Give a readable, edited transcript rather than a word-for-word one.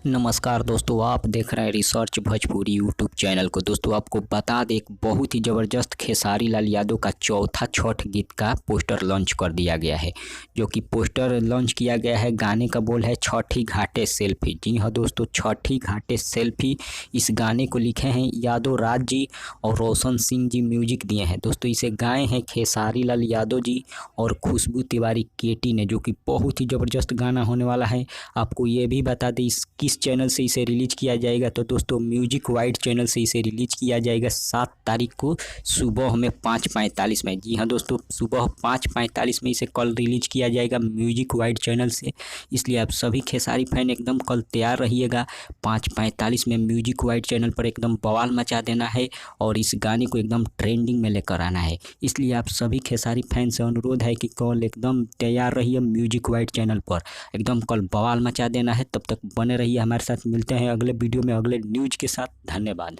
नमस्कार दोस्तों, आप देख रहे हैं रिसर्च भोजपुरी यूट्यूब चैनल को। दोस्तों आपको बता दें, एक बहुत ही ज़बरदस्त खेसारी लाल यादव का चौथा छठ गीत का पोस्टर लॉन्च कर दिया गया है। जो कि पोस्टर लॉन्च किया गया है, गाने का बोल है छठी घाटे सेल्फी। जी हाँ दोस्तों, छठी घाटे सेल्फी। इस गाने को लिखे हैं यादव राज जी और रोशन सिंह जी म्यूजिक दिए हैं। दोस्तों इसे गाए हैं खेसारी लाल यादव जी और खुशबू तिवारी केटी ने, जो कि बहुत ही ज़बरदस्त गाना होने वाला है। आपको ये भी बता दें किस चैनल से इसे रिलीज किया जाएगा, तो दोस्तों म्यूजिक वाइड चैनल से इसे रिलीज किया जाएगा 7 तारीख को सुबह में 5:45 में। जी हाँ दोस्तों, सुबह 5:45 में इसे कल रिलीज किया जाएगा म्यूजिक वाइड चैनल से। इसलिए आप सभी खेसारी फैन एकदम कल तैयार रहिएगा। 5:45 में म्यूजिक वाइड चैनल पर एकदम बवाल मचा देना है और इस गाने को एकदम ट्रेंडिंग में लेकर आना है। इसलिए आप सभी खेसारी फैन से अनुरोध है कि कल एकदम तैयार रहिए म्यूजिक वाइड चैनल पर, एकदम कल बवाल मचा देना है। तब तक बने रहिए हमारे साथ। मिलते हैं अगले वीडियो में अगले न्यूज के साथ। धन्यवाद।